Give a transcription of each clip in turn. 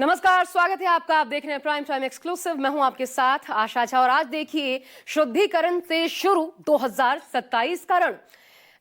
नमस्कार, स्वागत है आपका। आप देख रहे हैं प्राइम टाइम एक्सक्लूसिव। मैं हूं आपके साथ आशा झा और आज देखिए शुद्धिकरण से शुरू 2027 का रण।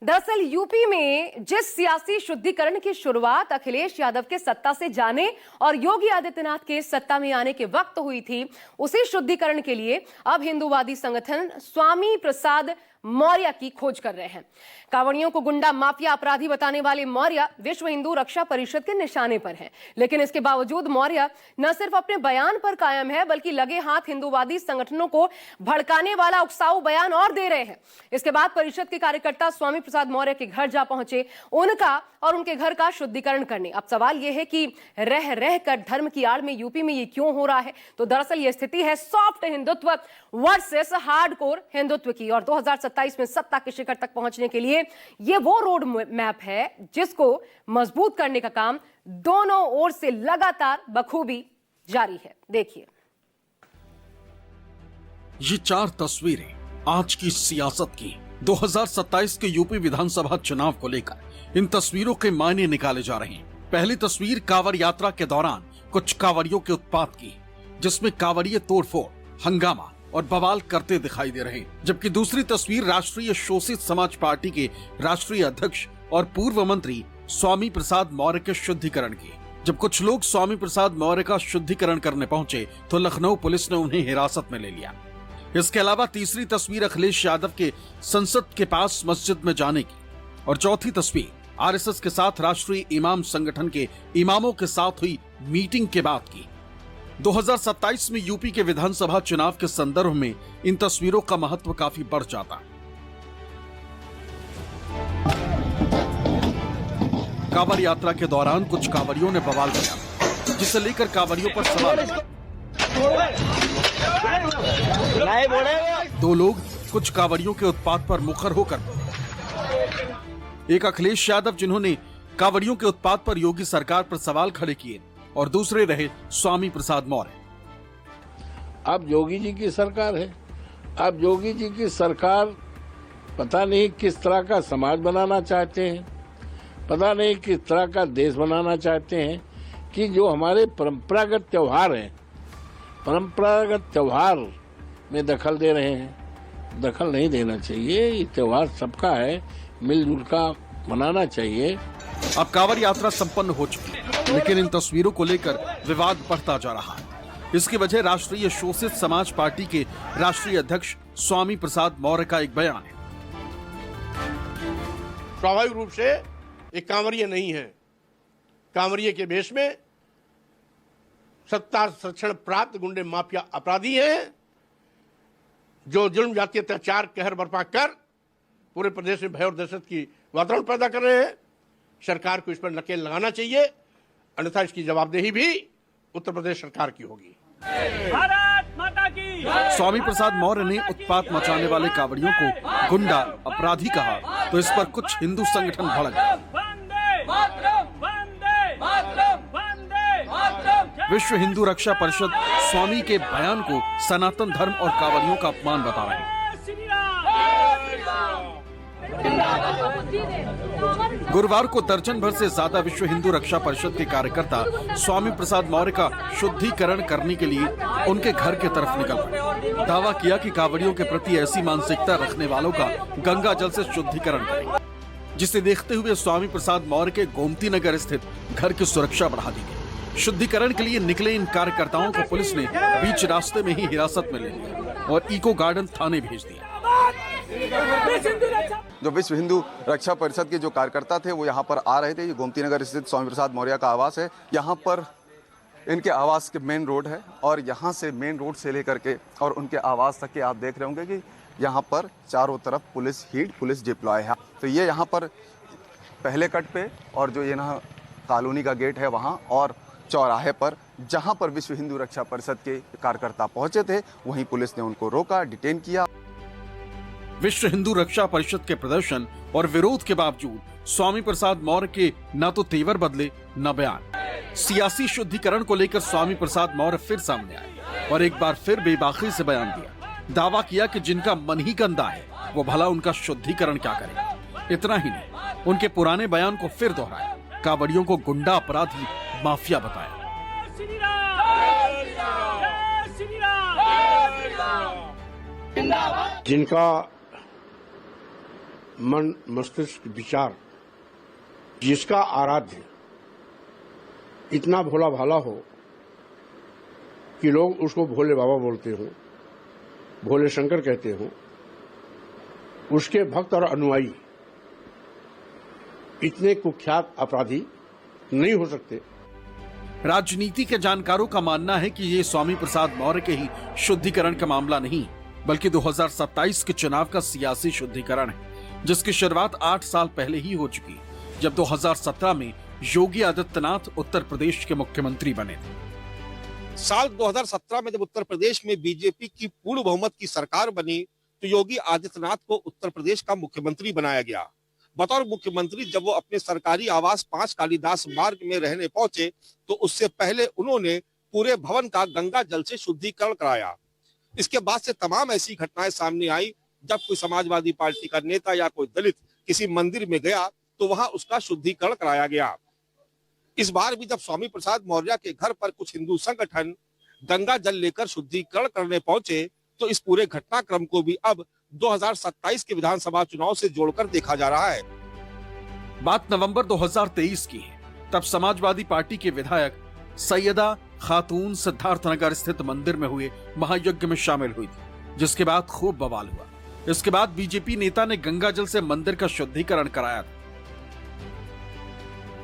दरअसल यूपी में जिस सियासी शुद्धिकरण की शुरुआत अखिलेश यादव के सत्ता से जाने और योगी आदित्यनाथ के सत्ता में आने के वक्त हुई थी, उसी शुद्धिकरण के लिए अब हिंदूवादी संगठन स्वामी प्रसाद मौर्य की खोज कर रहे हैं। कांवड़ियों को गुंडा माफिया अपराधी बताने वाले मौर्य विश्व हिंदू रक्षा परिषद के निशाने पर हैं। लेकिन इसके बावजूद मौर्य न सिर्फ अपने बयान पर कायम है, बल्कि लगे हाथ हिंदूवादी संगठनों को भड़काने वाला उकसाऊ बयान और दे रहे हैं। इसके बाद परिषद के कार्यकर्ता स्वामी प्रसाद मौर्य के घर जा पहुंचे, उनका और उनके घर का शुद्धिकरण करने। अब सवाल यह है कि रह रह कर धर्म की आड़ में यूपी में ये क्यों हो रहा है? तो दरअसल ये स्थिति है soft Hindutva versus hardcore Hindutva की। और 2027 में सत्ता के शिखर तक पहुंचने के लिए ये वो रोड मैप है जिसको मजबूत करने का काम दोनों ओर से लगातार बखूबी जारी है। देखिए ये 4 तस्वीरें आज की सियासत की 2027 के यूपी विधानसभा चुनाव को लेकर इन तस्वीरों के मायने निकाले जा रहे हैं। पहली तस्वीर कांवड़ यात्रा के दौरान कुछ कांवड़ियों के उत्पात की, जिसमें कांवड़िये तोड़फोड़, हंगामा और बवाल करते दिखाई दे रहे हैं। जबकि दूसरी तस्वीर राष्ट्रीय शोषित समाज पार्टी के राष्ट्रीय अध्यक्ष और पूर्व मंत्री स्वामी प्रसाद मौर्य के शुद्धिकरण की। जब कुछ लोग स्वामी प्रसाद मौर्य का शुद्धिकरण करने पहुंचे तो लखनऊ पुलिस ने उन्हें हिरासत में ले लिया। इसके अलावा तीसरी तस्वीर अखिलेश यादव के संसद के पास मस्जिद में जाने की और चौथी तस्वीर आरएसएस के साथ राष्ट्रीय इमाम संगठन के इमामों के साथ हुई मीटिंग के बाद की। 2027 में यूपी के विधानसभा चुनाव के संदर्भ में इन तस्वीरों का महत्व काफी बढ़ जाता। कांवड़ यात्रा के दौरान कुछ कांवड़ियों ने बवाल किया, जिसे लेकर कांवड़ियों पर सवाल। 2 लोग कुछ कांवड़ियों के उत्पात पर मुखर होकर, एक अखिलेश यादव जिन्होंने कांवड़ियों के उत्पात पर योगी सरकार पर सवाल खड़े किए और दूसरे रहे स्वामी प्रसाद मौर्य। अब योगी जी की सरकार है। अब योगी जी की सरकार पता नहीं किस तरह का समाज बनाना चाहते हैं, पता नहीं किस तरह का देश बनाना चाहते हैं कि जो हमारे परंपरागत त्योहार हैं, परंपरागत त्योहार में दखल दे रहे हैं। दखल नहीं देना चाहिए, ये त्योहार सबका है, मिलजुल का मनाना चाहिए। अब कांवड़ यात्रा संपन्न हो चुकी है, लेकिन इन तस्वीरों को लेकर विवाद बढ़ता जा रहा है। इसकी वजह राष्ट्रीय शोषित समाज पार्टी के राष्ट्रीय अध्यक्ष स्वामी प्रसाद मौर्य का एक बयान है। स्वाभाविक रूप से एक कांवड़िये नहीं है। कांवड़िये के भेष में सत्ता संरक्षण प्राप्त गुंडे माफिया अपराधी हैं, जो जुल्म जाति अत्याचार कहर बर्पा कर पूरे प्रदेश में भय और दहशत की वातावरण पैदा कर रहे हैं। सरकार को इस पर नकेल लगाना चाहिए, अन्यथा इसकी जवाबदेही भी उत्तर प्रदेश सरकार की होगी। भारत माता की। स्वामी प्रसाद मौर्य ने उत्पात मचाने वाले कांवड़ियों को गुंडा अपराधी कहा, तो इस पर कुछ हिंदू संगठन भड़क गए। विश्व हिंदू रक्षा परिषद स्वामी के बयान को सनातन धर्म और कांवड़ियों का अपमान बता रहे हैं। गुरुवार को दर्जन भर से ज्यादा विश्व हिंदू रक्षा परिषद के कार्यकर्ता स्वामी प्रसाद मौर्य का शुद्धिकरण करने के लिए उनके घर की तरफ निकल पड़े। दावा किया कि कांवड़ियों के प्रति ऐसी मानसिकता रखने वालों का गंगा जल से शुद्धिकरण करें, जिसे देखते हुए स्वामी प्रसाद मौर्य के गोमती नगर स्थित घर की सुरक्षा बढ़ा दी गई। शुद्धिकरण के लिए निकले इन कार्यकर्ताओं को पुलिस ने बीच रास्ते में ही हिरासत में ले लिया और इको गार्डन थाने भेज दिया। जो विश्व हिंदू रक्षा परिषद के जो कार्यकर्ता थे वो यहाँ पर आ रहे थे। ये गोमती नगर स्थित स्वामी प्रसाद मौर्य का आवास है। यहाँ पर इनके आवास के मेन रोड है और यहाँ से मेन रोड से लेकर के और उनके आवास तक के आप देख रहे होंगे कि यहाँ पर चारों तरफ पुलिस हीट, पुलिस डिप्लॉय है। तो ये यहाँ पर पहले कट पे और जो ये ना कॉलोनी का गेट है वहाँ और चौराहे पर जहाँ पर विश्व हिंदू रक्षा परिषद के कार्यकर्ता पहुंचे थे, वहीं पुलिस ने उनको रोका, डिटेन किया। विश्व हिंदू रक्षा परिषद के प्रदर्शन और विरोध के बावजूद स्वामी प्रसाद मौर्य के न तो तेवर बदले न बयान। सियासी शुद्धिकरण को लेकर स्वामी प्रसाद मौर्य फिर सामने आए और एक बार फिर बेबाकी से बयान दिया। दावा किया कि जिनका मन ही गंदा है वो भला उनका शुद्धिकरण क्या करे। इतना ही नहीं, उनके पुराने बयान को फिर दोहराया, कांवड़ियों को गुंडा अपराधी माफिया बताया। श्री राम, जय श्री राम, जय श्री राम। जिनका मन मस्तिष्क विचार, जिसका आराध्य इतना भोला भाला हो कि लोग उसको भोले बाबा बोलते हों, भोले शंकर कहते हों, उसके भक्त और अनुयायी इतने कुख्यात अपराधी नहीं हो सकते। राजनीति के जानकारों का मानना है कि ये स्वामी प्रसाद मौर्य के ही शुद्धिकरण का मामला नहीं, बल्कि 2027 के चुनाव का सियासी शुद्धिकरण है, जिसकी शुरुआत 8 साल पहले ही हो चुकी, जब 2017 में योगी आदित्यनाथ उत्तर प्रदेश के मुख्यमंत्री बने थे। साल 2017 में जब उत्तर प्रदेश में बीजेपी की पूर्ण बहुमत की सरकार बनी तो योगी आदित्यनाथ को उत्तर प्रदेश का मुख्यमंत्री बनाया गया। बतौर मुख्यमंत्री जब वो अपने सरकारी आवास 5 कालिदास मार्ग में रहने पहुंचे तो उससे पहले उन्होंने पूरे भवन का गंगा जल से शुद्धिकरण कराया। इसके बाद से तमाम ऐसी घटनाएं सामने आई जब कोई समाजवादी पार्टी का नेता या कोई दलित किसी मंदिर में गया तो वहां उसका शुद्धिकरण कराया गया। इस बार भी जब स्वामी प्रसाद मौर्य के घर पर कुछ हिंदू संगठन गंगा जल लेकर शुद्धिकरण करने पहुंचे तो इस पूरे घटनाक्रम को भी अब 2027 के विधानसभा चुनाव से जोड़कर देखा जा रहा है। बात नवंबर 2023 की है। तब समाजवादी पार्टी के विधायक सैयदा खातून सिद्धार्थनगर स्थित मंदिर में हुए महायज्ञ में शामिल हुई थी, जिसके बाद खूब बवाल हुआ। इसके बाद बीजेपी नेता ने गंगा जल से मंदिर का शुद्धिकरण कराया था।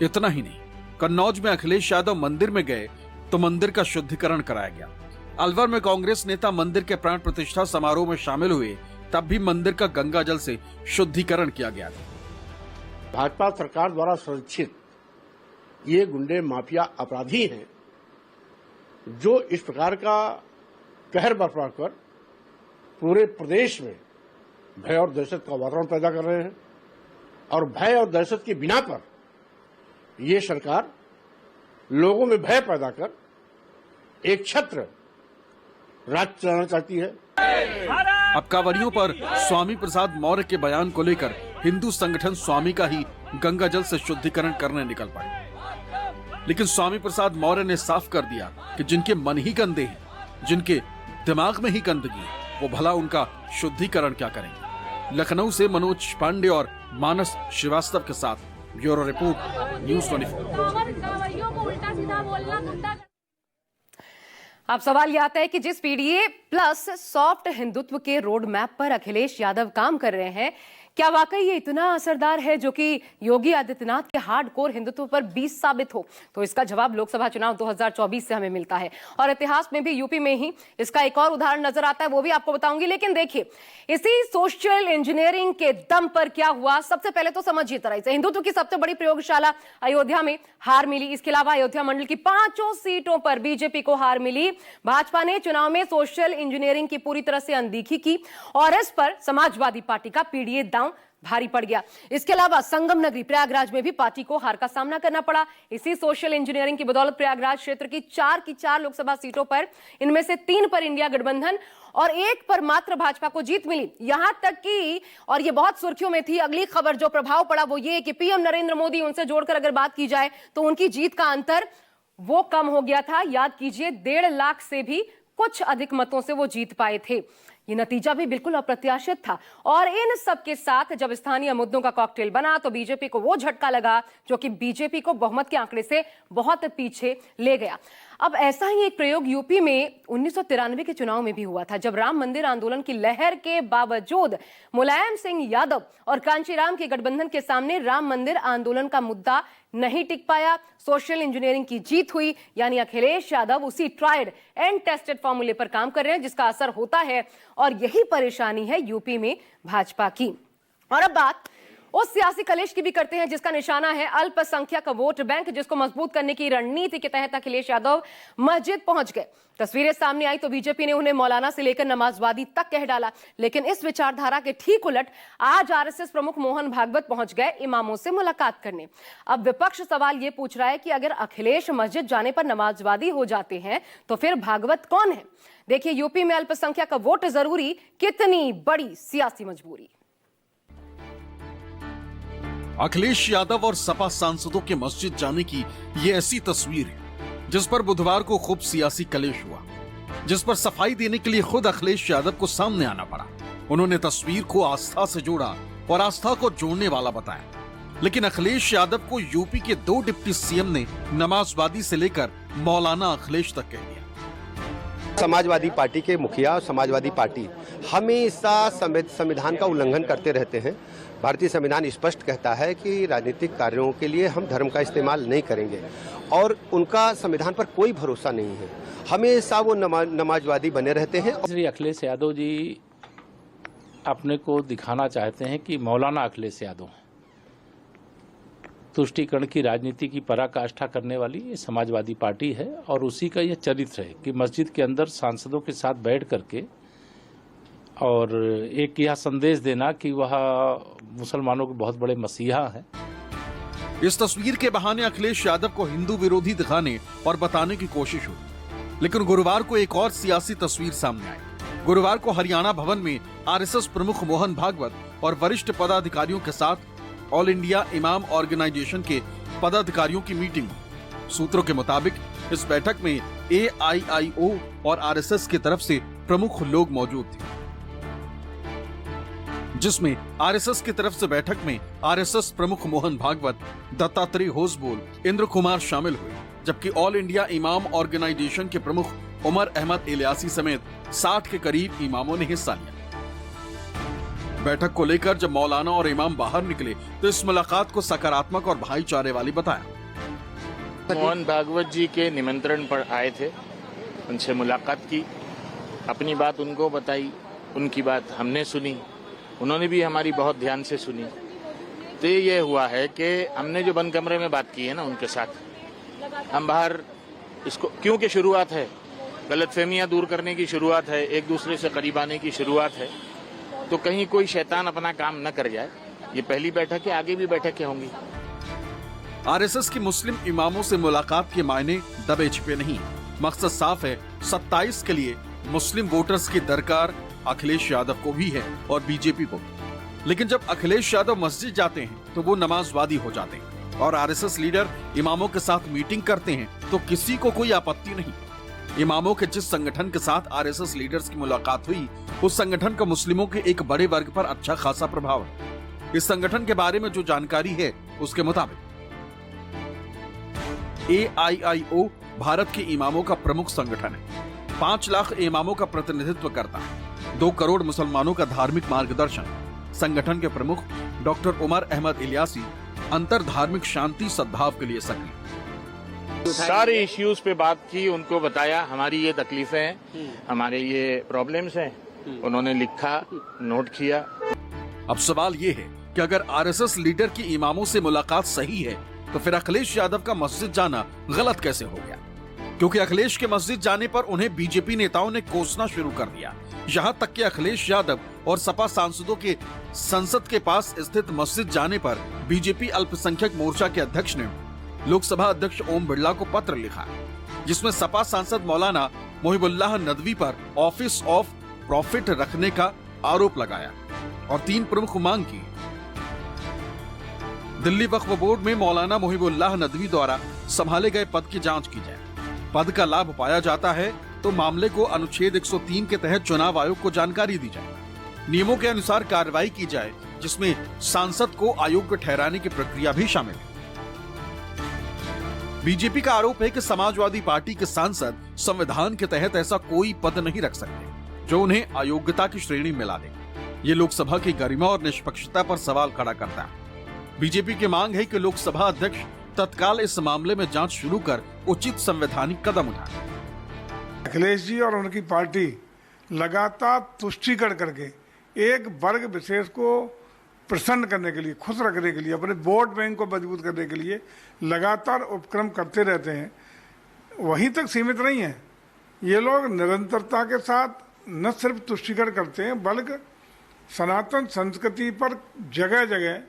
इतना ही नहीं, कन्नौज में अखिलेश यादव मंदिर में गए तो मंदिर का शुद्धिकरण कराया गया। अलवर में कांग्रेस नेता मंदिर के प्राण प्रतिष्ठा समारोह में शामिल हुए, तब भी मंदिर का गंगा जल से शुद्धिकरण किया गया था। भाजपा सरकार द्वारा संरक्षित ये गुंडे माफिया अपराधी हैं जो इस प्रकार का कहर बरपा कर पूरे प्रदेश में भय और दहशत का वातावरण पैदा कर रहे हैं, और भय और दहशत के बिना पर ये सरकार लोगों में भय पैदा कर एक छत्र राज चलाना चाहती है। अब कांवरियों पर स्वामी प्रसाद मौर्य के बयान को लेकर हिंदू संगठन स्वामी का ही गंगा जल से शुद्धिकरण करने निकल पड़े। लेकिन स्वामी प्रसाद मौर्य ने साफ कर दिया कि जिनके मन ही गंदे हैं, जिनके दिमाग में ही गंदगी है, वो भला उनका शुद्धिकरण क्या करेंगे। लखनऊ से मनोज पांडे और मानस श्रीवास्तव के साथ ब्यूरो रिपोर्ट, न्यूज़ 24। अब सवाल यह आता है कि जिस पीडीए प्लस सॉफ्ट हिंदुत्व के रोड मैप पर अखिलेश यादव काम कर रहे हैं, क्या वाकई ये इतना असरदार है जो कि योगी आदित्यनाथ के हार्डकोर हिंदुत्व पर 20 साबित हो? तो इसका जवाब लोकसभा चुनाव 2024 से हमें मिलता है, और इतिहास में भी यूपी में ही इसका एक और उदाहरण नजर आता है, वो भी आपको बताऊंगी। लेकिन देखिए, इसी सोशल इंजीनियरिंग के दम पर क्या हुआ, सबसे पहले तो समझिए तरह से। हिंदुत्व की सबसे बड़ी प्रयोगशाला अयोध्या में हार मिली। इसके अलावा अयोध्या मंडल की 5 सीटों पर बीजेपी को हार मिली। भाजपा ने चुनाव में सोशल इंजीनियरिंग की पूरी तरह से अनदेखी की और इस पर समाजवादी पार्टी का पीडीए दांव भारी पड़ गया। इसके अलावा संगम नगरी प्रयागराज में भी पार्टी को हार का सामना करना पड़ा। इसी सोशल इंजीनियरिंग की बदौलत प्रयागराज क्षेत्र की 4 की 4 लोकसभा सीटों पर, इनमें से 3 पर इंडिया गठबंधन और 1 पर मात्र भाजपा को जीत मिली। यहां तक कि, और ये बहुत सुर्खियों में थी, अगली खबर जो प्रभाव पड़ा वो ये कि पीएम नरेंद्र मोदी, उनसे जोड़कर अगर बात की जाए तो उनकी जीत का अंतर वो कम हो गया था। याद कीजिए, 1.5 लाख से भी कुछ अधिक मतों से वो जीत पाए थे। ये नतीजा भी बिल्कुल अप्रत्याशित था। और इन सब के साथ जब स्थानीय मुद्दों का कॉकटेल बना तो बीजेपी को वो झटका लगा जो कि बीजेपी को बहुमत के आंकड़े से बहुत पीछे ले गया। अब ऐसा ही एक प्रयोग यूपी में 1993 के चुनाव में भी हुआ था, जब राम मंदिर आंदोलन की लहर के बावजूद मुलायम सिंह यादव और कांचीराम के गठबंधन के सामने राम मंदिर आंदोलन का मुद्दा नहीं टिक पाया। सोशल इंजीनियरिंग की जीत हुई, यानी अखिलेश यादव उसी ट्राइड एंड टेस्टेड फॉर्मूले पर काम कर रहे हैं जिसका असर होता है, और यही परेशानी है यूपी में भाजपा की। और अब बात उस सियासी कलेश की भी करते हैं जिसका निशाना है अल्पसंख्यक वोट बैंक, जिसको मजबूत करने की रणनीति के तहत अखिलेश यादव मस्जिद पहुंच गए। तस्वीरें सामने आई तो बीजेपी ने उन्हें मौलाना से लेकर नमाजवादी तक कह डाला। लेकिन इस विचारधारा के ठीक उलट आज आरएसएस प्रमुख मोहन भागवत पहुंच गए इमामों से मुलाकात करने। अब विपक्ष सवाल यह पूछ रहा है कि अगर अखिलेश मस्जिद जाने पर नमाजवादी हो जाते हैं तो फिर भागवत कौन है? देखिए, यूपी में अल्पसंख्यक वोट जरूरी, कितनी बड़ी सियासी मजबूरी। अखिलेश यादव और सपा सांसदों के मस्जिद जाने की ये ऐसी तस्वीर है जिस पर बुधवार को खूब सियासी कलेश हुआ, जिस पर सफाई देने के लिए खुद अखिलेश यादव को सामने आना पड़ा। उन्होंने तस्वीर को आस्था से जोड़ा और आस्था को जोड़ने वाला बताया। लेकिन अखिलेश यादव को यूपी के 2 डिप्टी सीएम ने नमाजवादी से लेकर मौलाना अखिलेश तक कह दिया। समाजवादी पार्टी के मुखिया और समाजवादी पार्टी हमेशा संविधान का उल्लंघन करते रहते हैं। भारतीय संविधान स्पष्ट कहता है कि राजनीतिक कार्यों के लिए हम धर्म का इस्तेमाल नहीं करेंगे और उनका संविधान पर कोई भरोसा नहीं है। हमेशा वो नमाजवादी बने रहते हैं। श्री अखिलेश यादव जी अपने को दिखाना चाहते हैं कि मौलाना अखिलेश यादव तुष्टीकरण की राजनीति की पराकाष्ठा करने वाली ये समाजवादी पार्टी है और उसी का यह चरित्र है कि मस्जिद के अंदर सांसदों के साथ बैठ करके और एक यह संदेश देना कि वह मुसलमानों के बहुत बड़े मसीहा हैं। इस तस्वीर के बहाने अखिलेश यादव को हिंदू विरोधी दिखाने और बताने की कोशिश हुई, लेकिन गुरुवार को एक और सियासी तस्वीर सामने आई। गुरुवार को हरियाणा भवन में आरएसएस प्रमुख मोहन भागवत और वरिष्ठ पदाधिकारियों के साथ ऑल इंडिया इमाम ऑर्गेनाइजेशन के पदाधिकारियों की मीटिंग हुई। सूत्रों के मुताबिक इस बैठक में AIIO और आरएसएस की तरफ से प्रमुख लोग मौजूद थे, जिसमें आरएसएस की तरफ से बैठक में आरएसएस प्रमुख मोहन भागवत, दत्तात्रेय होसबोल, इंद्र कुमार शामिल हुए, जबकि ऑल इंडिया इमाम ऑर्गेनाइजेशन के प्रमुख उमर अहमद इलियासी समेत 60 के करीब इमामों ने हिस्सा लिया। बैठक को लेकर जब मौलाना और इमाम बाहर निकले तो इस मुलाकात को सकारात्मक और भाईचारे वाली बताया। मोहन भागवत जी के निमंत्रण पर आए थे, उनसे मुलाकात की, अपनी बात उनको बताई, उनकी बात हमने सुनी, उन्होंने भी हमारी बहुत ध्यान से सुनी। तो ये हुआ है कि हमने जो बंद कमरे में बात की है ना उनके साथ, हम बाहर इसको क्योंकि शुरुआत है, गलतफहमियां दूर करने की शुरुआत है, एक दूसरे से करीब आने की शुरुआत है, तो कहीं कोई शैतान अपना काम न कर जाए। ये पहली बैठक है, आगे भी बैठकें होंगी। आरएसएस की मुस्लिम इमामों से मुलाकात के मायने दबे छिपे नहीं, मकसद साफ है। 27 के लिए मुस्लिम वोटर्स की दरकार अखिलेश यादव को भी है और बीजेपी को भी। लेकिन जब अखिलेश यादव मस्जिद जाते हैं तो वो नमाजवादी हो जाते हैं और आरएसएस लीडर इमामों के साथ मीटिंग करते हैं तो किसी को कोई आपत्ति नहीं। इमामों के जिस संगठन के साथ आरएसएस लीडर्स की मुलाकात हुई, उस संगठन का मुस्लिमों के एक बड़े वर्ग पर अच्छा खासा प्रभाव है। इस संगठन के बारे में जो जानकारी है उसके मुताबिक AIIO भारत के इमामों का प्रमुख संगठन है, 5 लाख इमामों का प्रतिनिधित्व करता है, 2 करोड़ मुसलमानों का धार्मिक मार्गदर्शन। संगठन के प्रमुख डॉक्टर उमर अहमद इलियासी अंतर धार्मिक शांति सद्भाव के लिए सक्रिय। सारे इश्यूज पे बात की, उनको बताया हमारी ये तकलीफें हैं, हमारे ये प्रॉब्लम्स हैं, उन्होंने लिखा, नोट किया। अब सवाल ये है कि अगर आरएसएस लीडर की इमामों से मुलाकात सही है तो फिर अखिलेश यादव का मस्जिद जाना गलत कैसे हो गया? क्योंकि अखिलेश के मस्जिद जाने पर उन्हें बीजेपी नेताओं ने कोसना शुरू कर दिया। यहाँ तक कि अखिलेश यादव और सपा सांसदों के संसद के पास स्थित मस्जिद जाने पर बीजेपी अल्पसंख्यक मोर्चा के अध्यक्ष ने लोकसभा अध्यक्ष ओम बिरला को पत्र लिखा, जिसमें सपा सांसद मौलाना मोहिबुल्लाह नदवी पर ऑफिस ऑफ प्रॉफिट रखने का आरोप लगाया और 3 प्रमुख मांग की। दिल्ली वक्फ बोर्ड में मौलाना मोहिबुल्लाह नदवी द्वारा संभाले गए पद की जांच की जाए। पद का लाभ पाया जाता है तो मामले को अनुच्छेद 103 के तहत चुनाव आयोग को जानकारी दी जाए। नियमों के अनुसार कार्रवाई की जाए, जिसमें सांसद को अयोग्य ठहराने की प्रक्रिया भी शामिल है। बीजेपी का आरोप है कि समाजवादी पार्टी के सांसद संविधान के तहत ऐसा कोई पद नहीं रख सकते जो उन्हें अयोग्यता की श्रेणी में ला दे। ये लोकसभा की गरिमा और निष्पक्षता पर सवाल खड़ा करता है। बीजेपी की मांग है कि लोकसभा अध्यक्ष तत्काल इस मामले में जांच शुरू कर उचित संवैधानिक कदम उठाए। अखिलेश जी और उनकी पार्टी लगातार तुष्टीकरण करके एक वर्ग विशेष को प्रसन्न करने के लिए, खुश रखने के लिए, अपने वोट बैंक को मजबूत करने के लिए लगातार उपक्रम करते रहते हैं। वहीं तक सीमित नहीं है, ये लोग निरंतरता के साथ न सिर्फ तुष्टीकरण करते हैं बल्कि सनातन संस्कृति पर जगह जगह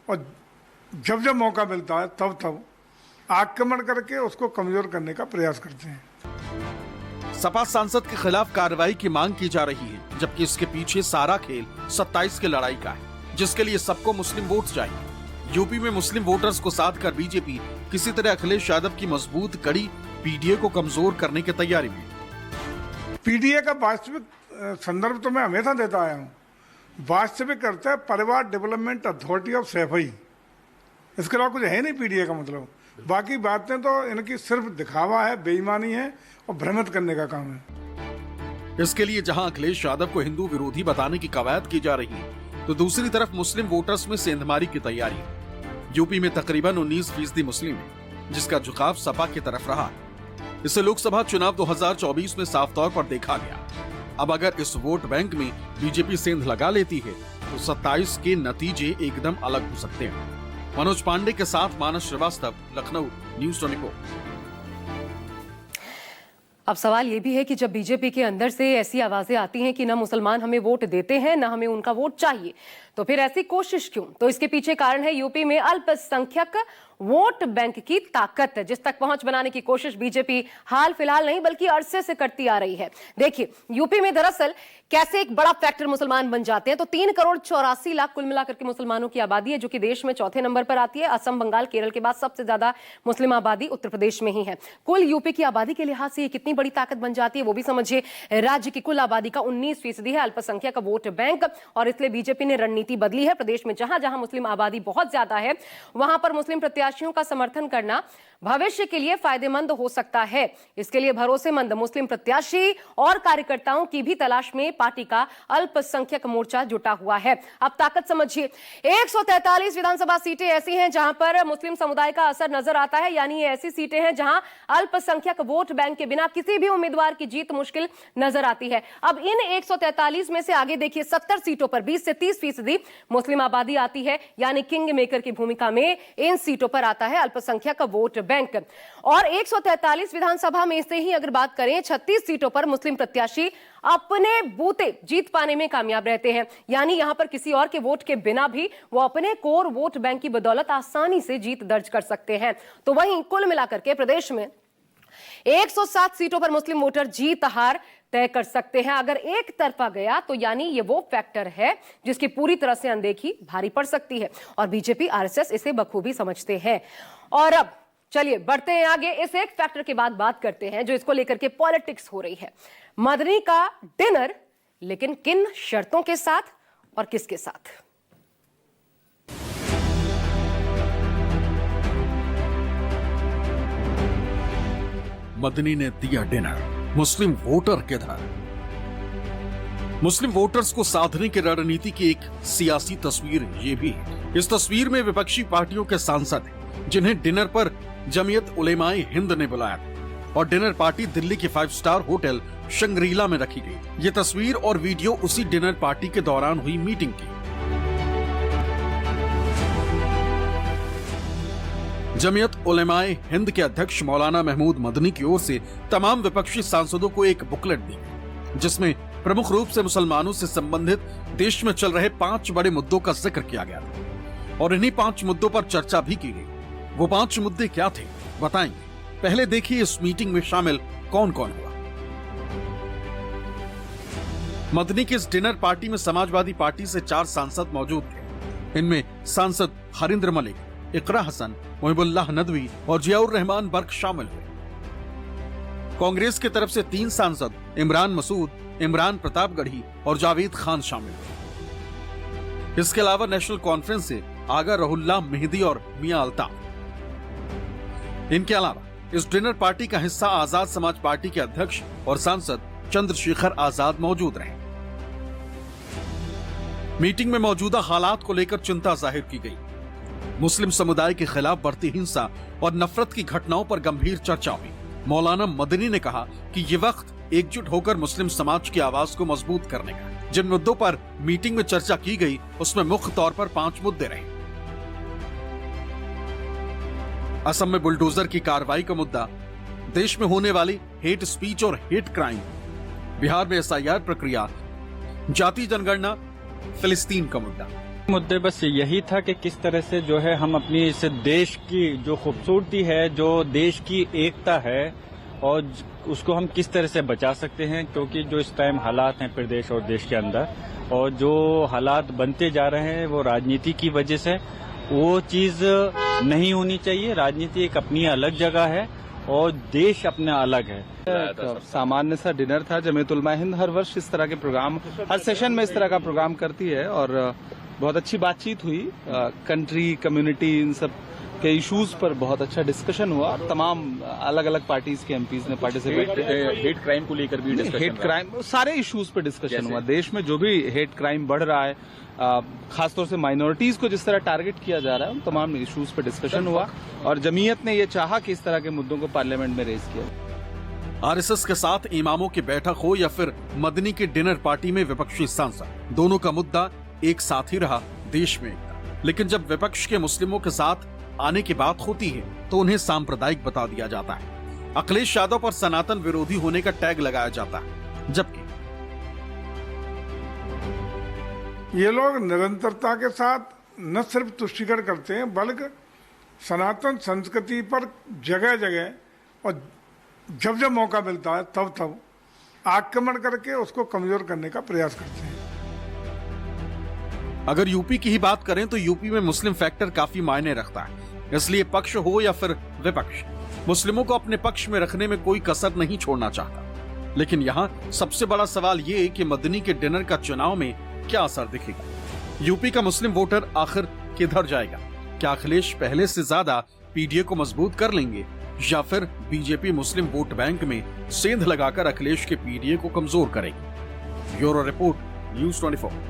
और जब जब मौका मिलता है तब तब आक्रमण करके उसको कमजोर करने का प्रयास करते हैं। सपा सांसद के खिलाफ कार्रवाई की मांग की जा रही है, जबकि इसके पीछे सारा खेल 27 की लड़ाई का है, जिसके लिए सबको मुस्लिम वोट चाहिए। यूपी में मुस्लिम वोटर्स को साध कर बीजेपी किसी तरह अखिलेश यादव की मजबूत कड़ी पीडीए को कमजोर करने की तैयारी में। पीडीए का वास्तविक संदर्भ तो मैं हमेशा देता आया हूँ। वास्तविक करता है परिवार डेवलपमेंट अथॉरिटी ऑफ सैफई, इसके अलावा कुछ है नहीं पीडीए का मतलब। बाकी बातें तो इनकी सिर्फ दिखावा है, बेईमानी है और भ्रमित करने का काम है। इसके लिए जहां अखिलेश यादव को हिंदू विरोधी बताने की कवायद की जा रही है, तो दूसरी तरफ मुस्लिम वोटर्स में सेंधमारी की तैयारी है। यूपी में तकरीबन 19% मुस्लिम है, जिसका झुकाव सपा की तरफ रहा। इसे लोकसभा चुनाव 2024 में साफ तौर पर देखा गया। अब अगर इस वोट बैंक में बीजेपी सेंध लगा लेती है तो 27 के नतीजे एकदम अलग हो सकते हैं। मनोज पांडे के साथ मानस श्रीवास्तव, लखनऊ, न्यूज़ 24। अब सवाल ये भी है कि जब बीजेपी के अंदर से ऐसी आवाजें आती हैं कि न मुसलमान हमें वोट देते हैं, न हमें उनका वोट चाहिए, तो फिर ऐसी कोशिश क्यों? तो इसके पीछे कारण है यूपी में अल्पसंख्यक वोट बैंक की ताकत, जिस तक पहुंच बनाने की कोशिश बीजेपी हाल फिलहाल नहीं बल्कि अरसे से करती आ रही है। देखिए, यूपी में दरअसल कैसे एक बड़ा फैक्टर मुसलमान बन जाते हैं। तो 3,84,00,000 कुल मिलाकर के मुसलमानों की आबादी है, जो कि देश में चौथे नंबर पर आती है। असम, बंगाल, केरल के बाद सबसे ज्यादा मुस्लिम आबादी उत्तर प्रदेश में ही है। कुल यूपी की आबादी के लिहाज से ये कितनी बड़ी ताकत बन जाती है वो भी समझिए। राज्य की कुल आबादी का 19% है अल्पसंख्यक वोट बैंक, और इसलिए बीजेपी ने रणनीति बदली है। प्रदेश में जहां जहां मुस्लिम आबादी बहुत ज्यादा है, वहां पर मुस्लिम प्रत्याशियों का समर्थन करना भविष्य के लिए फायदेमंद हो सकता है। इसके लिए भरोसेमंद मुस्लिम प्रत्याशी और कार्यकर्ताओं की भी तलाश में पार्टी का अल्पसंख्यक मोर्चा जुटा हुआ है। अब ताकत समझिए, 143 विधानसभा सीटें ऐसी हैं जहां पर मुस्लिम समुदाय का असर नजर आता है, यानी ये ऐसी सीटें हैं जहां अल्पसंख्यक वोट बैंक के बिना किसी भी उम्मीदवार की जीत मुश्किल नजर आती है। अब इन 143 में से आगे देखिए 70 सीटों पर 20 से 30% मुस्लिम आबादी आती है, यानी किंग मेकर की भूमिका में इन सीटों पर आता है अल्पसंख्यक वोट बैंक। और 143 विधानसभा में से ही अगर बात करें, 36 सीटों पर मुस्लिम प्रत्याशी अपने बूते जीत पाने में कामयाब रहते हैं, यानी यहां पर किसी और के वोट के बिना भी वो अपने कोर वोट बैंक की बदौलत आसानी से जीत दर्ज कर सकते हैं। तो वहीं कुल मिलाकर के प्रदेश में 107 सीटों पर मुस्लिम वोटर जीत हार तय कर सकते हैं। अगर एक तरफा गया तो यानी ये वो फैक्टर है जिसकी पूरी तरह से अनदेखी भारी पड़ सकती है, और बीजेपी, आरएसएस इसे बखूबी समझते हैं। और अब चलिए बढ़ते हैं आगे। इस एक फैक्टर के बाद बात करते हैं जो इसको लेकर के पॉलिटिक्स हो रही है। मदनी का डिनर, लेकिन किन शर्तों के साथ और किसके साथ? मदनी ने दिया डिनर मुस्लिम वोटर के घर। मुस्लिम वोटर्स को साधने की रणनीति की एक सियासी तस्वीर ये भी है। इस तस्वीर में विपक्षी पार्टियों के सांसद हैं, जिन्हें डिनर पर जमीयत उलेमाए हिंद ने बुलाया था, और डिनर पार्टी दिल्ली के 5 स्टार होटल शंग्रीला में रखी गई। ये तस्वीर और वीडियो उसी डिनर पार्टी के दौरान हुई मीटिंग की। जमीयत उलेमाए हिंद के अध्यक्ष मौलाना महमूद मदनी की ओर से तमाम विपक्षी सांसदों को एक बुकलेट दी, जिसमें प्रमुख रूप से मुसलमानों से संबंधित देश में चल रहे 5 बड़े मुद्दों का जिक्र किया गया, और इन्हीं 5 मुद्दों पर चर्चा भी की गई। वो 5 मुद्दे क्या थे बताएंगे। पहले देखिए इस मीटिंग में शामिल कौन कौन हुआ। मदनी की इस डिनर पार्टी में समाजवादी पार्टी से 4 सांसद मौजूद थे। इनमें सांसद हरिंद्र मलिक, इकरा हसन, मोहिबुल्लाह नदवी और जियाउर रहमान बर्क शामिल हुए। कांग्रेस की तरफ से 3 सांसद इमरान मसूद, इमरान प्रतापगढ़ी और जावेद खान शामिल हुए। इसके अलावा नेशनल कॉन्फ्रेंस से आगा रहुल्ला मेहदी और मियां अल्ताफ। इनके अलावा इस डिनर पार्टी का हिस्सा आजाद समाज पार्टी के अध्यक्ष और सांसद चंद्रशेखर आजाद मौजूद रहे। मीटिंग में मौजूदा हालात को लेकर चिंता जाहिर की गई। मुस्लिम समुदाय के खिलाफ बढ़ती हिंसा और नफरत की घटनाओं पर गंभीर चर्चा हुई। मौलाना मदनी ने कहा कि ये वक्त एकजुट होकर मुस्लिम समाज की आवाज को मजबूत करने का। जिन मुद्दों पर मीटिंग में चर्चा की गई उसमें मुख्य तौर पर 5 मुद्दे रहे। असम में बुलडोजर की कार्रवाई का मुद्दा, देश में होने वाली हेट स्पीच और हेट क्राइम, बिहार में SIR प्रक्रिया, जाति जनगणना, फिलिस्तीन का मुद्दे बस यही था कि किस तरह से जो है हम अपनी इस देश की जो खूबसूरती है, जो देश की एकता है, और उसको हम किस तरह से बचा सकते हैं, क्योंकि जो इस टाइम हालात हैं प्रदेश और देश के अंदर, और जो हालात बनते जा रहे हैं वो राजनीति की वजह से, वो चीज नहीं होनी चाहिए। राजनीति एक अपनी अलग जगह है और देश अपना अलग है। सामान्य सा डिनर था। जमीयत उलमा हिंद हर वर्ष इस तरह के प्रोग्राम, हर सेशन में इस तरह का प्रोग्राम करती है और बहुत अच्छी बातचीत हुई। कंट्री, कम्युनिटी, इन सब के इश्यूज पर बहुत अच्छा डिस्कशन हुआ। तमाम अलग अलग पार्टीज के एमपीज ने पार्टिसिपेट किया। हेट क्राइम को लेकर भी डिस्कशन, हेट क्राइम, सारे इश्यूज पर डिस्कशन हुआ। देश में जो भी हेट क्राइम बढ़ रहा है, खासतौर से माइनॉरिटीज को जिस तरह टारगेट किया जा रहा है, उन तमाम इश्यूज पर डिस्कशन हुआ और जमीयत ने ये चाहा कि इस तरह के मुद्दों को पार्लियामेंट में रेज किया। आरएसएस के साथ इमामों की बैठक हो या फिर मदनी की डिनर पार्टी में विपक्षी सांसद, दोनों का मुद्दा एक साथ ही रहा, देश में एकता। लेकिन जब विपक्ष के मुस्लिमों के साथ आने की बात होती है तो उन्हें सांप्रदायिक बता दिया जाता है। अखिलेश यादव पर सनातन विरोधी होने का टैग लगाया जाता है, जबकि ये लोग निरंतरता के साथ न सिर्फ तुष्टीकरण करते हैं बल्कि सनातन संस्कृति पर जगह जगह और जब जब मौका मिलता है तब तब आक्रमण करके उसको कमजोर करने का प्रयास करते हैं। अगर यूपी की ही बात करें तो यूपी में मुस्लिम फैक्टर काफी मायने रखता है। इसलिए पक्ष हो या फिर विपक्ष, मुस्लिमों को अपने पक्ष में रखने में कोई कसर नहीं छोड़ना चाहता। लेकिन यहाँ सबसे बड़ा सवाल ये कि मदनी के डिनर का चुनाव में क्या असर दिखेगा। यूपी का मुस्लिम वोटर आखिर किधर जाएगा? क्या अखिलेश पहले से ज्यादा पीडीए को मजबूत कर लेंगे या फिर बीजेपी मुस्लिम वोट बैंक में सेंध लगाकर अखिलेश के पीडीए को कमजोर करेगी? Bureau report, news 24।